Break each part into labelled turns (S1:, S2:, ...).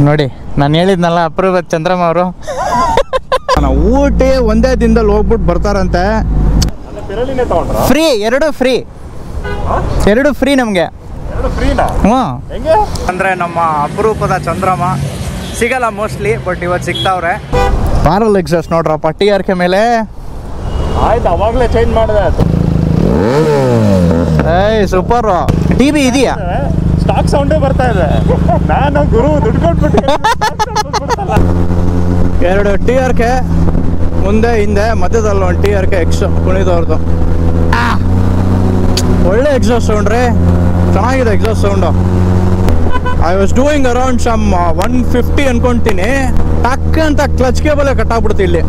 S1: ನೋಡಿ ನಾನು ಹೇಳಿದ್ನಲ್ಲ ಅಪ್ರೂವ್ ಚಂದ್ರಮ್ಮ ಅವರು ಊಟಿ ಒಂದೇ ದಿನದಲ್ಲಿ ಹೋಗ್ಬಿಟ್ಟು ಬರ್ತಾರಂತೆ. ಫ್ರೀ, ಎರಡು ಫ್ರೀ ನಮಗೆ. ಹ್ಞೂ ಅಂದರೆ ನಮ್ಮ ಅಪರೂಪದ ಚಂದ್ರಮ್ಮ ಸಿಗಲ್ಲ ಮೋಸ್ಟ್ಲಿ, ಬಟ್ ಇವತ್ತು ಸಿಗ್ತಾವ್ರೆ. ಪಾರಲ್ ಎಕ್ಸಾಸ್ಟ್ ನೋಡ್ರಪ್ಪ TRK ಮೇಲೆ.
S2: ಆಯ್ತು, ಅವಾಗಲೇ ಚೇಂಜ್ ಮಾಡಿದೆ.
S1: ಏಯ್ ಸೂಪರ್. TV ಇದೆಯಾ?
S2: ಸ್ಟಾಕ್ ಸೌಂಡೇ ಬರ್ತಾ ಇದೆ. ನಾನು ಗುರು ದುಡ್ಡು ಕೊಟ್ಬಿಟ್ಟು
S1: ಎರಡು TRK ಮುಂದೆ ಹಿಂದೆ, ಮಧ್ಯದಲ್ಲಿ ಒಂದು TRK ಎಕ್ಸ್ ಕುಣಿದವ್ರದ್ದು. ಒಳ್ಳೆ ಎಕ್ಸಾಸ್ಟ್ ಸೌಂಡ್ ರೀ, ಚೆನ್ನಾಗಿದೆ exhaust sound. I was doing around some 150 ಅನ್ಕೊಂತೀನಿ. ಟಕ್ ಅಂತ ಕ್ಲಚ್ ಕೇಬಲ್ ಕಟ್ಟಾಗ್ಬಿಡ್ತು ಇಲ್ಲಿ.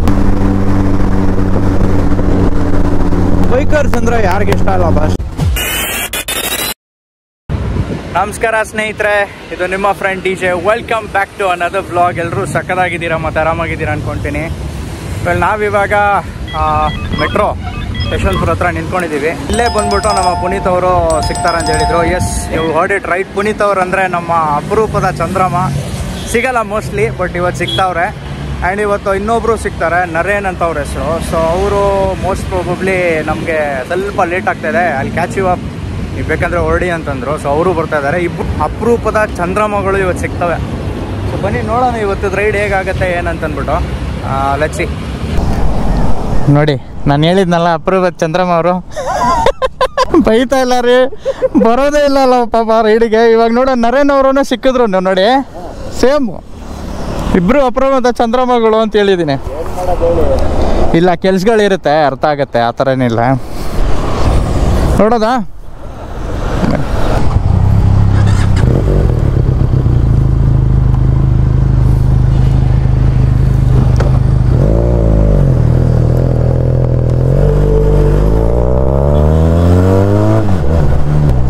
S1: ಬೈಕರ್ಸ್ ಅಂದ್ರೆ ಯಾರಿಗೆ ಇಷ್ಟ ಅಲ್ಲ ಬಾಸ್. ನಮಸ್ಕಾರ ಸ್ನೇಹಿತರೆ, ಇದು ನಿಮ್ಮ friend DJ. Welcome back to another vlog. ಎಲ್ಲರೂ ಸಕ್ಕದಾಗಿದ್ದೀರಾ ಮತ್ತು ಆರಾಮಾಗಿದ್ದೀರಾ ಅನ್ಕೊತೀನಿ. ನಾವಿವಾಗ ಮೆಟ್ರೋ ಯಶವಂತಪುರ ಹತ್ರ ನಿಂತ್ಕೊಂಡಿದ್ದೀವಿ. ಇಲ್ಲೇ ಬಂದ್ಬಿಟ್ಟು ನಮ್ಮ ಪುನೀತ್ ಅವರು ಸಿಗ್ತಾರಂತ ಹೇಳಿದ್ರು. ಎಸ್, ನೀವು ಹರ್ಡ್ ಇಟ್ ರೈಟ್. ಪುನೀತ್ ಅವರು ಅಂದರೆ ನಮ್ಮ ಅಪರೂಪದ ಚಂದ್ರಮ್ಮ. ಸಿಗಲ್ಲ ಮೋಸ್ಟ್ಲಿ, ಬಟ್ ಇವತ್ತು ಸಿಗ್ತಾವ್ರೆ. ಆ್ಯಂಡ್ ಇವತ್ತು ಇನ್ನೊಬ್ಬರು ಸಿಗ್ತಾರೆ, ನರೇನ್ ಅಂತ ಅವ್ರ ಹೆಸರು. ಸೊ ಅವರು ಮೋಸ್ಟ್ ಪ್ರಾಬಬ್ಲಿ ನಮಗೆ ಸ್ವಲ್ಪ ಲೇಟ್ ಆಗ್ತಾಯಿದೆ, ಅಲ್ಲಿ ಕ್ಯಾಚ್ ಯು ಅಪ್, ನೀವು ಬೇಕಂದರೆ ಹೊರಡಿ ಅಂತಂದರು. ಸೊ ಅವರು ಬರ್ತಾ ಇದ್ದಾರೆ. ಇಬ್ಬರು ಅಪರೂಪದ ಚಂದ್ರಮ್ಮಗಳು ಇವತ್ತು ಸಿಗ್ತವೆ. ಸೊ ಬನ್ನಿ ನೋಡೋಣ ಇವತ್ತು ರೈಡ್ ಹೇಗಾಗುತ್ತೆ ಏನಂತಂದ್ಬಿಟ್ಟು. Let's see. ನೋಡಿ ನಾನು ಹೇಳಿದ್ನಲ್ಲ ಅಪರೂಪದ ಚಂದ್ರಮ್ಮ ಅವರು ಬೈತಾ ಇಲ್ಲ ರೀ, ಬರೋದೇ ಇಲ್ಲ ಪಾಪ ರೈಡಿಗೆ. ಇವಾಗ ನೋಡೋ ನರೇನ್ ಅವರು ಸಿಕ್ಕಿದ್ರು ನೋಡಿ, ಸೇಮ್ ಇಬ್ಬರು ಅಪರೂಪದ ಚಂದ್ರಮ್ಮಗಳು ಅಂತ ಹೇಳಿದ್ದೀನಿ. ಇಲ್ಲ ಕೆಲ್ಸಗಳಿರುತ್ತೆ, ಅರ್ಥ ಆಗುತ್ತೆ, ಆ ಥರ ಏನಿಲ್ಲ. ನೋಡೋದಾ?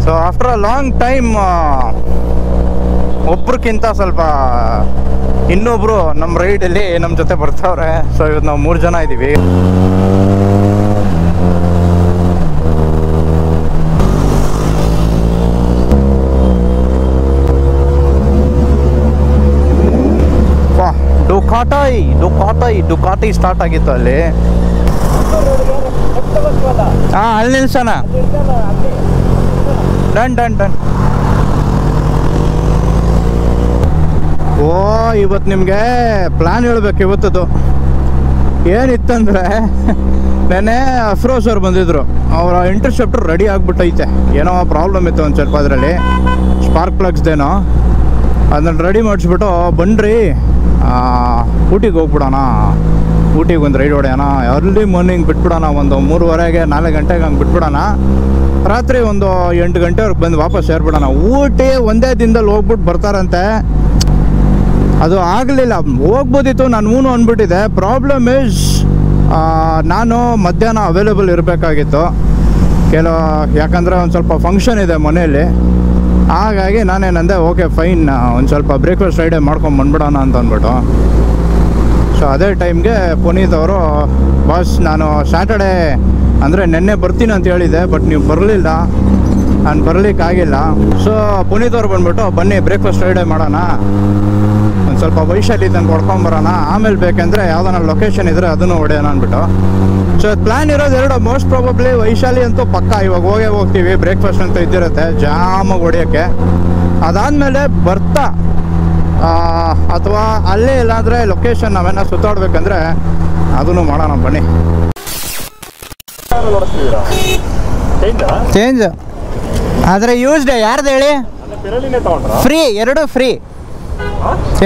S1: So after a long time ಒಬ್ರಕ್ಕಿಂತ ಸ್ವಲ್ಪ ಇನ್ನೊಬ್ರು ನಮ್ಮ ರೈಡಲ್ಲಿ ನಮ್ಮ ಜೊತೆ ಬರ್ತಾವ್ರೆ. ಸೊ ಇವತ್ತು ನಾವು 3 ಜನ ಇದ್ದೀವಿ. ವಾ, ಡುಕಾಟಿ ಸ್ಟಾರ್ಟ್ ಆಗಿತ್ತು ಅಲ್ಲಿ. ಹಾಂ, ಅಲ್ಲಿ ನಿಲ್ಸೋಣ. ಡನ್. ಓ, ಇವತ್ತು ನಿಮಗೆ ಪ್ಲ್ಯಾನ್ ಹೇಳ್ಬೇಕು. ಇವತ್ತದು ಏನಿತ್ತಂದರೆ, ನೆನ್ನೆ ಅಫ್ರೋಸ್ ಅವ್ರು ಬಂದಿದ್ರು. ಅವರ ಇಂಟರ್ಸೆಪ್ಟರ್ ರೆಡಿ ಆಗಿಬಿಟ್ಟೈತೆ. ಏನೋ ಪ್ರಾಬ್ಲಮ್ ಇತ್ತು ಒಂದು ಸ್ವಲ್ಪ ಅದರಲ್ಲಿ, ಸ್ಪಾರ್ಕ್ ಪ್ಲಗ್ಸ್ದೇನೋ. ಅದನ್ನು ರೆಡಿ ಮಾಡಿಸ್ಬಿಟ್ಟು ಬನ್ನಿರಿ ಊಟಿಗೆ ಹೋಗ್ಬಿಡೋಣ, ಊಟಿಗೆ ಒಂದು ರೈಡ್ ಹೊಡೆಯೋಣ, ಅರ್ಲಿ ಮಾರ್ನಿಂಗ್ ಬಿಟ್ಬಿಡೋಣ, ಒಂದು 3:30 4 ಗಂಟೆಗೆ ಹಂಗೆ ಬಿಟ್ಬಿಡೋಣ, ರಾತ್ರಿ ಒಂದು 8 ಗಂಟೆವರೆಗೆ ಬಂದು ವಾಪಸ್ ಸೇರ್ಬಿಡೋಣ. ಊಟಿ ಒಂದೇ ದಿನದಲ್ಲಿ ಹೋಗ್ಬಿಟ್ಟು ಬರ್ತಾರಂತೆ. ಅದು ಆಗಲಿಲ್ಲ, ಹೋಗ್ಬೋದಿತ್ತು, ನಾನು ಹೂನು ಅಂದ್ಬಿಟ್ಟಿದ್ದೆ. ಪ್ರಾಬ್ಲಮ್ ಈಸ್ ನಾನು ಮಧ್ಯಾಹ್ನ ಅವೈಲೇಬಲ್ ಇರಬೇಕಾಗಿತ್ತು ಯಾಕಂದರೆ ಒಂದು ಸ್ವಲ್ಪ ಫಂಕ್ಷನ್ ಇದೆ ಮನೆಯಲ್ಲಿ. ಹಾಗಾಗಿ ನಾನೇನಂದೆ, ಓಕೆ ಫೈನ್, ಒಂದು ಸ್ವಲ್ಪ ಬ್ರೇಕ್ಫಾಸ್ಟ್ ರೈಡೇ ಮಾಡ್ಕೊಂಡು ಬಂದ್ಬಿಡೋಣ ಅಂತ ಅಂದ್ಬಿಟ್ಟು. ಸೊ ಅದೇ ಟೈಮ್ಗೆ ಪುನೀತ್ ಅವರು, ಬಾಸ್ ನಾನು ಸ್ಯಾಟರ್ಡೇ ಅಂದರೆ ನೆನ್ನೆ ಬರ್ತೀನಿ ಅಂತ ಹೇಳಿದ್ದೆ, ಬಟ್ ನೀವು ಬರಲಿಲ್ಲ, ನಾನು ಬರಲಿಕ್ಕಾಗಿಲ್ಲ. ಸೊ ಪುನೀತ್ ಅವ್ರು ಬಂದ್ಬಿಟ್ಟು, ಬನ್ನಿ ಬ್ರೇಕ್ಫಾಸ್ಟ್ ರೈಡೇ ಮಾಡೋಣ, ಒಂದು ಸ್ವಲ್ಪ ವೈಶಾಲಿ ತಂದು ಹೊಡ್ಕೊಂಬರೋಣ, ಆಮೇಲೆ ಬೇಕೆಂದರೆ ಯಾವ್ದಾನ ಲೊಕೇಶನ್ ಇದ್ದರೆ ಅದನ್ನು ಹೊಡೆಯೋಣ ಅಂದ್ಬಿಟ್ಟು. ಸೊ ಪ್ಲ್ಯಾನ್ ಇರೋದು ಎರಡು. ಮೋಸ್ಟ್ ಪ್ರಾಬಬ್ಲಿ ವೈಶಾಲಿ ಅಂತೂ ಪಕ್ಕ ಇವಾಗ ಹೋಗ್ತೀವಿ, ಬ್ರೇಕ್ಫಾಸ್ಟ್ ಅಂತೂ ಇದ್ದಿರುತ್ತೆ ಜಾಮಾಗಿ ಹೊಡೆಯೋಕ್ಕೆ. ಅದಾದಮೇಲೆ ಬರ್ತಾ ಅಥವಾ ಅಲ್ಲೇ ಇಲ್ಲಾಂದರೆ ಲೊಕೇಶನ್ ನಾವೇನ ಸುತ್ತಾಡ್ಬೇಕಂದ್ರೆ ಅದನ್ನು ಮಾಡೋಣ ಬನ್ನಿ. ಚೇಂಜ್ ಆದರೆ ಯೂಸ್ಡ್ ಯಾರ್ದು ಹೇಳಿ? ಫ್ರೀ,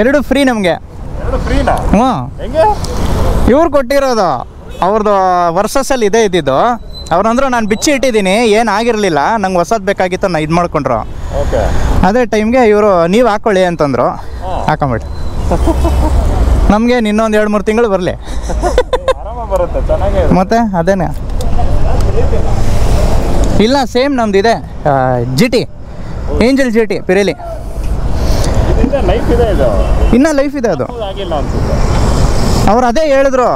S1: ಎರಡು ಫ್ರೀ ನಮಗೆ. ಹ್ಞೂ, ಇವ್ರು ಕೊಟ್ಟಿರೋದು, ಅವ್ರದ್ದು ವರ್ಸಸ್ಸಲ್ಲಿ ಇದೇ ಇದ್ದಿದ್ದು. ಅವ್ರಂದ್ರು ನಾನು ಬಿಚ್ಚಿ ಇಟ್ಟಿದ್ದೀನಿ, ಏನಾಗಿರಲಿಲ್ಲ, ನಂಗೆ ಹೊಸದು ಬೇಕಾಗಿತ್ತು, ನಾನು ಇದು ಮಾಡ್ಕೊಂಡ್ರು. ಅದೇ ಟೈಮ್ಗೆ ಇವರು ನೀವು ಹಾಕ್ಕೊಳ್ಳಿ ಅಂತಂದರು. ಹಾಕೊಂಬಿಟ್ಟು ನಮಗೆ ಇನ್ನೊಂದು 2-3 ತಿಂಗಳು ಬರಲಿ ಮತ್ತೆ ಅದೇನೆ. ಇಲ್ಲ ಸೇಮ್ ನಮ್ದು ಇದೆ, GT ಏಂಜಲ್ GT ಪಿರೇಲಿ. ಇನ್ನೂ ಲೈಫ್ ಇದೆ ಅದು. ಅವ್ರು ಅದೇ ಹೇಳಿದ್ರು,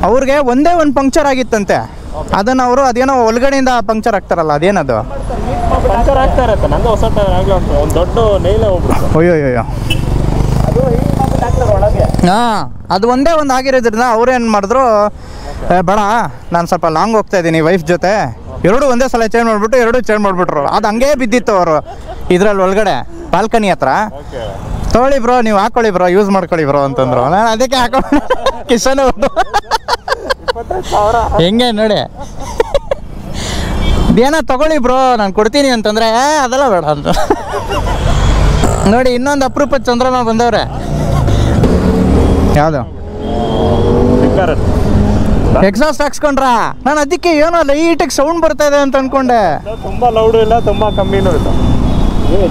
S1: ಅವ್ರಿಗೆ ಒಂದೇ ಒಂದು ಪಂಕ್ಚರ್ ಆಗಿತ್ತಂತೆ. ಅದನ್ನು ಅವರು ಅದೇನೋ ಒಳಗಡೆಯಿಂದ ಪಂಕ್ಚರ್ ಆಗ್ತಾರಲ್ಲ, ಅದೇನದು
S2: ಪಂಕ್ಚರ್ ಆಗ್ತಾ ಇರತ್ತೆ. ನಂದು ಹೊಸ ಟೈರ್ ಆಗಲಿ ಒಂದು ದೊಡ್ಡ ನೈಲೇ ಹೋಗ್ಬಿಡುತ್ತೆ.
S1: ಅಯ್ಯೋ ಹಾಂ, ಅದು ಒಂದೇ ಒಂದು ಆಗಿರೋದ್ರಿಂದ ಅವ್ರೇನು ಮಾಡಿದ್ರು, ಬೇಡ ನಾನು ಸ್ವಲ್ಪ ಲಾಂಗ್ ಹೋಗ್ತಾ ಇದ್ದೀನಿ ವೈಫ್ ಜೊತೆ, ಎರಡು ಒಂದೇ ಸಲ ಚೇಂಜ್ ಮಾಡಿಬಿಟ್ಟು ಎರಡು ಚೇಂಜ್ ಮಾಡಿಬಿಟ್ರು. ಅದು ಹಂಗೇ ಬಿದ್ದಿತ್ತು ಅವರು ಇದರಲ್ಲಿ ಒಳಗಡೆ ಬಾಲ್ಕನಿ ಹತ್ರ. ತೊಗೊಳ್ಳಿ ಬ್ರೋ, ನೀವು ಹಾಕೊಳ್ಳಿ ಬ್ರೋ, ಯೂಸ್ ಮಾಡ್ಕೊಳ್ಳಿ ಬ್ರೋ ಅಂತಂದ್ರು. ನಾನು ಅದಕ್ಕೆ ಹಾಕೊಂಡು ಕಿಶನ್ ಹೆಂಗೆ ನೋಡಿ, ಏನೋ ತಗೊಳ್ಳಿ ಬ್ರೋ ನಾನು ಕೊಡ್ತೀನಿ ಅಂತಂದರೆ ಅದೆಲ್ಲ ಬೇಡ ಅಂತ. ನೋಡಿ ಇನ್ನೊಂದು ಅಪರೂಪದ ಚಂದ್ರಮ್ಮ ಬಂದವ್ರೆ. ಯಾವುದು ಎಕ್ಸಾಸ್ಟ್ ಹಾಕ್ಸ್ಕೊಂಡ್ರಾ? ನಾನು ಅದಕ್ಕೆ ಏನೋ ಲೈಟಿಗೆ ಸೌಂಡ್ ಬರ್ತಾ ಇದೆ ಅಂತ ಅನ್ಕೊಂಡೆ.
S2: ತುಂಬಾ ಲೌಡು ಇಲ್ಲ, ತುಂಬಾ ಕಮ್ಮಿನೂ ಇಲ್ಲ.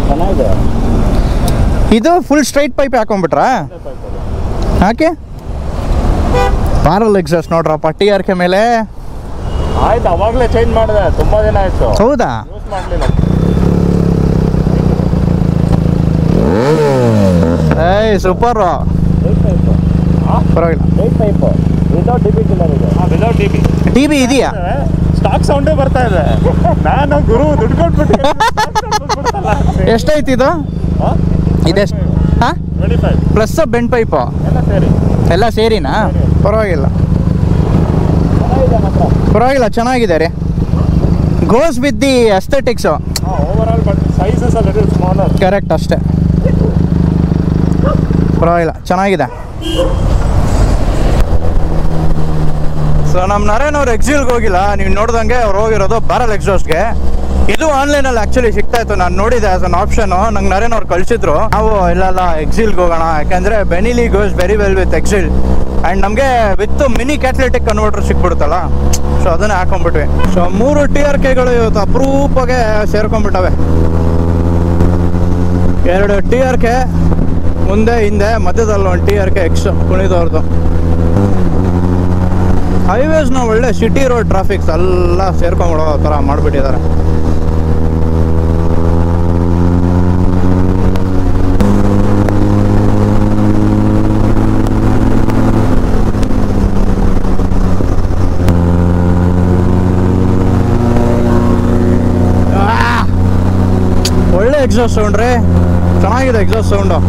S2: ಚೆನ್ನಾಗಿದೆ.
S1: ಇದು ಫುಲ್ ಸ್ಟ್ರೈಟ್ ಪೈಪ್ ಹಾಕೊಂಡ್ಬಿಟ್ರಾ? ಹಾಕಿ ಪಾರಲ್ ಎಕ್ಸಾಸ್ಟ್ ನೋಡ್ರಪ್ಪ TRK ಮೇಲೆ.
S2: ಆಯ್ತು, ಅವಾಗಲೇ ಚೇಂಜ್ ಮಾಡಿದೆ, ತುಂಬಾ ದಿನ ಆಯ್ತು.
S1: ಹೌದಾ?
S2: ಯೂಸ್ ಮಾಡಲಿಲ್ಲ.
S1: ಏಯ್ ಸೂಪರ್, ಪರವಾಗಿಲ್ಲ. DB ಇದೆಯಾ?
S2: ಸ್ಟಾಕ್ ಸೌಂಡೇ ಬರ್ತಾ ಇದೆ. ನಾನು ಗುರು ದುಡ್ಡು ಕೊಟ್ಬಿಟ್ಟು
S1: ಎಷ್ಟೈತಿ ಇದು? ಇದೆಷ್ಟು? ಹಾಂ,
S2: 25
S1: ಪ್ಲಸ್ ಬೆಂಡ್ ಪೈಪು ಎಲ್ಲ ಸೇರಿನಾ? ಪರವಾಗಿಲ್ಲ ಪರವಾಗಿಲ್ಲ, ಚೆನ್ನಾಗಿದೆ ರೀ. Goes with the aesthetics.
S2: Overall but sizes are little smaller.
S1: Correct, ಅಷ್ಟೇ. ಪರವಾಗಿಲ್ಲ, ಚೆನ್ನಾಗಿದೆ. ಸೊ ನಮ್ಮ ನರೇನ್ ಅವ್ರು ಎಕ್ಸಿಲ್ಗೆ ಹೋಗಿಲ್ಲ, ನೀವು ನೋಡ್ದಂಗೆ ಅವ್ರು ಹೋಗಿರೋದು ಬ್ಯಾರಲ್ ಎಕ್ಸಾಸ್ಟ್ಗೆ. ಇದು ಆನ್ಲೈನಲ್ಲಿ ಆ್ಯಕ್ಚುಲಿ ಸಿಗ್ತಾ ಇತ್ತು, ನಾನು ನೋಡಿದೆ ಆಸ್ ಅನ್ ಆಪ್ಷನು. ನಂಗೆ ನರೇನ್ ಅವ್ರು ಕಳಿಸಿದ್ರು. ನಾವು ಇಲ್ಲ ಎಕ್ಸಿಲ್ಗೆ ಹೋಗೋಣ, ಯಾಕೆಂದರೆ Benelli goes very well with Exil. And ನಮಗೆ ವಿತ್ ಮಿನಿ ಕ್ಯಾಟಲಿಟಿಕ್ ಕನ್ವರ್ಟರ್ ಸಿಕ್ಬಿಡುತ್ತಲ್ಲ, ಸೊ ಅದನ್ನೇ ಹಾಕೊಂಡ್ಬಿಟ್ವಿ. ಸೊ 3 TRKಗಳು ಇವತ್ತು ಅಪರೂಪಗೆ ಸೇರ್ಕೊಂಡ್ಬಿಟ್ಟವೆ. 2 TRK ಮುಂದೆ ಹಿಂದೆ, ಮಧ್ಯದಲ್ಲಿ ಒಂದು TRK ಎಕ್ಸ್ ಕುಣಿದವ್ರದ್ದು. ಹೈವೇಸ್ನ ಒಳ್ಳೆ ಸಿಟಿ ರೋಡ್ ಟ್ರಾಫಿಕ್ಸ್ ಎಲ್ಲ ಸೇರ್ಕೊಂಡ್ಬಿಡೋ ಥರ ಮಾಡಿಬಿಟ್ಟಿದ್ದಾರೆ. ಒಳ್ಳೆ ಎಕ್ಸಾಸ್ಟ್ ಸೌಂಡ್ ರೀ, ಚೆನ್ನಾಗಿದೆ ಎಕ್ಸಾಸ್ಟ್ ಸೌಂಡು.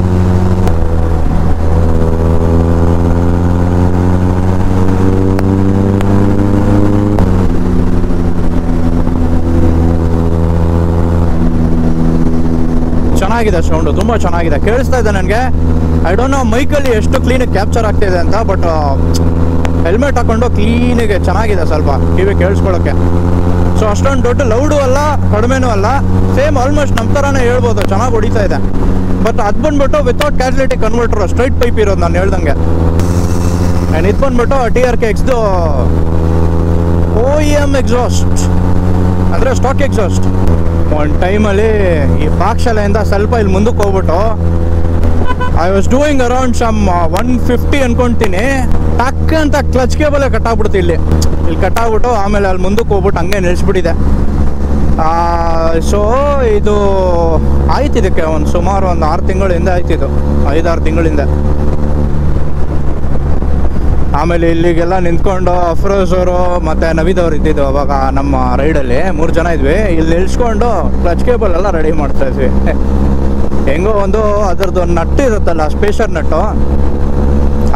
S1: ಚೆನ್ನಾಗಿದೆ ಸೌಂಡು, ತುಂಬ ಚೆನ್ನಾಗಿದೆ, ಕೇಳಿಸ್ತಾ ಇದೆ ನನಗೆ. ಐ ಡೋಂಟ್ ನೋ ಮೈಕಲ್ಲಿ ಎಷ್ಟು ಕ್ಲೀನಾಗಿ ಕ್ಯಾಪ್ಚರ್ ಆಗ್ತಿದೆ ಅಂತ, ಬಟ್ ಹೆಲ್ಮೆಟ್ ಹಾಕೊಂಡು ಕ್ಲೀನಿಗೆ ಚೆನ್ನಾಗಿದೆ ಸ್ವಲ್ಪ ಕಿವಿ ಕೇಳಿಸ್ಕೊಳ್ಳೋಕ್ಕೆ. ಸೊ ಅಷ್ಟೊಂದು ದೊಡ್ಡ ಲೌಡು ಅಲ್ಲ, ಕಡಿಮೆನೂ ಅಲ್ಲ, ಸೇಮ್ ಆಲ್ಮೋಸ್ಟ್ ನಮ್ಮ ಥರನೇ ಹೇಳ್ಬೋದು, ಚೆನ್ನಾಗಿ ಹೊಡಿತಾ ಇದೆ. ಬಟ್ ಅದು ಬಂದ್ಬಿಟ್ಟು without catalytic converter, straight pipe ಇರೋದು ನಾನು ಹೇಳ್ದಂಗೆ. ಆ್ಯಂಡ್ ಇದು ಬಂದ್ಬಿಟ್ಟು TRK ಎಕ್ಸ್ದು OEM ಎಕ್ಸಾಸ್ಟ್, ಅಂದರೆ ಸ್ಟಾಕ್ ಎಕ್ಸಾಸ್ಟ್. ಒಂದು ಟೈಮಲ್ಲಿ ಈ ಪಾಕಶಾಲೆಯಿಂದ ಸ್ವಲ್ಪ ಇಲ್ಲಿ ಮುಂದಕ್ಕೆ ಹೋಗ್ಬಿಟ್ಟು I was doing around some 150 ಅನ್ಕೊತೀನಿ. ಟಕ್ ಅಂತ ಕ್ಲಚ್ ಕೇಬಲೇ ಕಟ್ಟಾಗ್ಬಿಡ್ತು ಇಲ್ಲಿ ಕಟ್ಟಾಗ್ಬಿಟ್ಟು, ಆಮೇಲೆ ಅಲ್ಲಿ ಮುಂದಕ್ಕೆ ಹೋಗ್ಬಿಟ್ಟು ಹಂಗೆ ನಿಲ್ಲಿಸ್ಬಿಟ್ಟಿದೆ. ಸೊ ಇದು ಆಯ್ತು, ಇದಕ್ಕೆ ಒಂದು ಸುಮಾರು ಒಂದು 6 ತಿಂಗಳಿಂದ ಆಯ್ತಿದ್ದು, 5-6 ತಿಂಗಳಿಂದ. ಆಮೇಲೆ ಇಲ್ಲಿಗೆಲ್ಲ ನಿಂತ್ಕೊಂಡು ಅಫ್ರೋಜ್ ಅವರು ಮತ್ತು ನವೀದ್ ಅವರು ಇದ್ದಿದ್ದು ಅವಾಗ ನಮ್ಮ ರೈಡಲ್ಲಿ 3 ಜನ ಇದ್ವಿ. ಇಲ್ಲಿ ನಿಲ್ಸ್ಕೊಂಡು ಕ್ಲಚ್ ಕೇಬಲ್ ಎಲ್ಲ ರೆಡಿ ಮಾಡ್ತಾ ಇದ್ವಿ. ಹೆಂಗೋ ಒಂದು ಅದರದ್ದು ನಟ್ಟು ಇರುತ್ತಲ್ಲ, ಸ್ಪೇಷರ್ ನಟ್ಟು,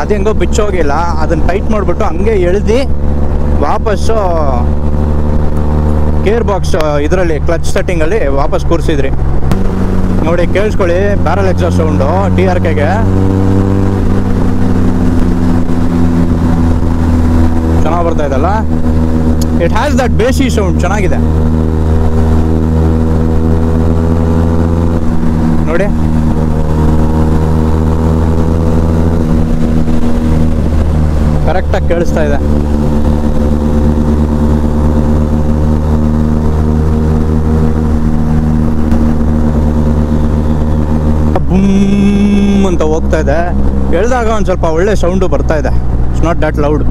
S1: ಅದು ಹೆಂಗೋ ಬಿಚ್ಚೋಗಿಲ್ಲ, ಅದನ್ನು ಟೈಟ್ ಮಾಡಿಬಿಟ್ಟು ಹಂಗೆ ಎಳ್ದು ವಾಪಸ್ಸು ಗೇರ್ ಬಾಕ್ಸ್ ಇದರಲ್ಲಿ ಕ್ಲಚ್ ಸೆಟ್ಟಿಂಗಲ್ಲಿ ವಾಪಸ್ ಕೂರಿಸಿದ್ರಿ. ನೋಡಿ ಕೇಳಿಸ್ಕೊಳ್ಳಿ, ಬ್ಯಾರಲ್ ಎಕ್ಸಾಸ್ಟ್ ಸೌಂಡು TRKಗೆ ಚೆನ್ನಾಗಿ ಬರ್ತಾ ಇದೆಲ್ಲ. ಇಟ್ ಹ್ಯಾಸ್ ದಟ್ ಬೇಸಿ ಸೌಂಡ್, ಚೆನ್ನಾಗಿದೆ ನೋಡಿ. ಕರೆಕ್ಟಾಗಿ ಕೇಳಿಸ್ತಾ ಇದೆ. ಬೂಮ್ ಅಂತ ಹೋಗ್ತಾ ಇದೆ. ಎಳ್ದಾಗ ಒಂದು ಸ್ವಲ್ಪ ಒಳ್ಳೆ ಸೌಂಡು ಬರ್ತಾ ಇದೆ. It's not that loud.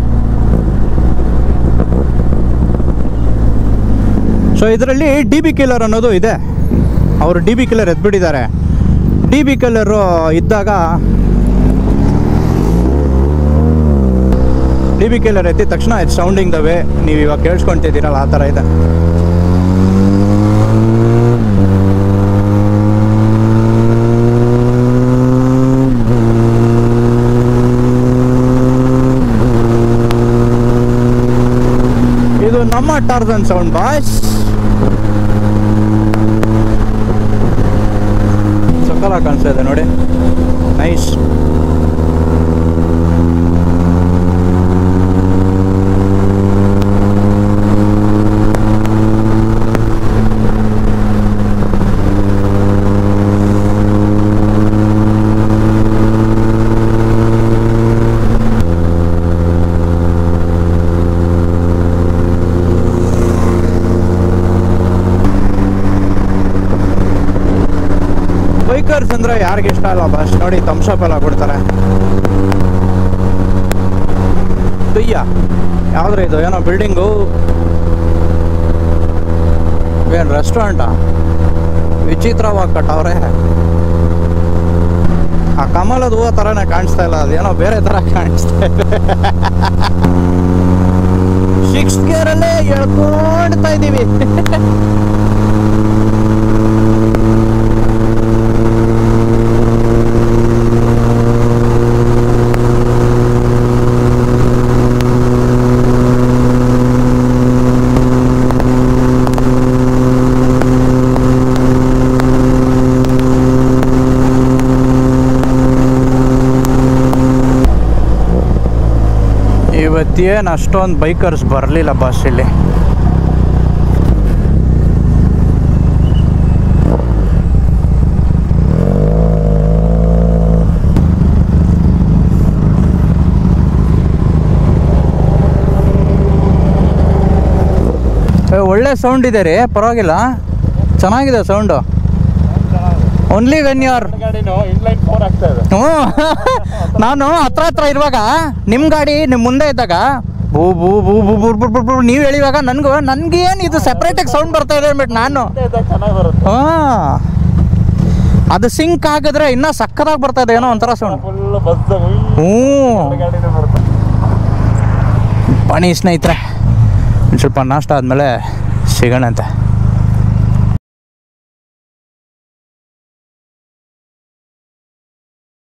S1: So ಇದರಲ್ಲಿ DB ಕಿಲ್ಲರ್ ಅನ್ನೋದು ಇದೆ. ಅವರು DB ಕಿಲ್ಲರ್ ಎದ್ಬಿಟ್ಟಿದ್ದಾರೆ. DB ಕಿಲ್ಲರು ಇದ್ದಾಗ DB ಕಿಲ್ಲರ್ ಎತ್ತಿದ ತಕ್ಷಣ ಇಟ್ಸ್ ಸೌಂಡಿಂಗ್ ದ ವೇ ನೀವು ಇವಾಗ ಕೇಳಿಸ್ಕೊಳ್ತಿದ್ದೀರಲ್ಲ, ಆ ಥರ ಇದೆ. Tarzan sound boys. ಸಕಲ ಕಾಣಿಸ್ತಾ ಇದೆ ನೋಡಿ, ನೈಸ್. ಬೈಕರ್ಸ್ ಅಂದ್ರೆ ಯಾರಿಗೆ ಇಷ್ಟ ಅಲ್ಲ ಬಸ್. ನೋಡಿ ಥಮ್ಸಪ್ ಎಲ್ಲ ಕೊಡ್ತಾರೆ. ತುಯ್ಯ ಯಾವ್ದ್ರ ಇದು, ಏನೋ ಬಿಲ್ಡಿಂಗು, ಏನು ರೆಸ್ಟೋರೆಂಟಾ? ವಿಚಿತ್ರವಾಗಿ ಕಟ್ಟವ್ರೆ. ಆ ಕಮಲದ ಹೂವು ಥರನೇ ಕಾಣಿಸ್ತಾ ಇಲ್ಲ, ಅದೇನೋ ಬೇರೆ ಥರ ಕಾಣಿಸ್ತಾ ಇದೆ. 6th ಗೇರಲ್ಲೇ ಎಳ್ಕೊಳ್ತಾ ಇದ್ದೀವಿ. ಇವತ್ತೇನು ಅಷ್ಟೊಂದು ಬೈಕರ್ಸ್ ಬರಲಿಲ್ಲ ಬಸ್ ಇಲ್ಲಿ. ಒಳ್ಳೆ ಸೌಂಡ್ ಇದೆ ರೀ, ಪರವಾಗಿಲ್ಲ, ಚೆನ್ನಾಗಿದೆ sound. Only when you are
S2: inline 4 ಆಗ್ತಾ ಇದೆ.
S1: ಹ್ಞೂ ನಾನು ಹತ್ರ ಇರುವಾಗ ನಿಮ್ಮ ಗಾಡಿ ನಿಮ್ಮ ಮುಂದೆ ಇದ್ದಾಗ ಬೂ ಬೂ ಬೂ ಬೂ ಬೂ ಬೂ ಬೂ ನೀವು ಹೇಳಿವಾಗ ನನಗೇನು ಇದು ಸೆಪ್ರೇಟಾಗಿ ಸೌಂಡ್ ಬರ್ತಾ ಇದೆ ಅಂದ್ಬಿಟ್ಟು ನಾನು.
S2: ಚೆನ್ನಾಗಿ ಬರುತ್ತೆ.
S1: ಹಾಂ, ಅದು ಸಿಂಕ್ ಆಗಿದ್ರೆ ಇನ್ನೂ ಸಕ್ಕತ್ತಾಗಿ ಬರ್ತಾ ಇದೆ, ಏನೋ ಒಂಥರ ಸೌಂಡ್.
S2: Full bus.
S1: ಹ್ಞೂ
S2: ಗಾಡಿನೇ ಬರುತ್ತೆ.
S1: ಬನ್ನಿ ಸ್ನೇಹಿತರೆ, ಒಂದು ಸ್ವಲ್ಪ ನಾಷ್ಟ ಆದಮೇಲೆ ಸಿಗೋಣಂತೆ.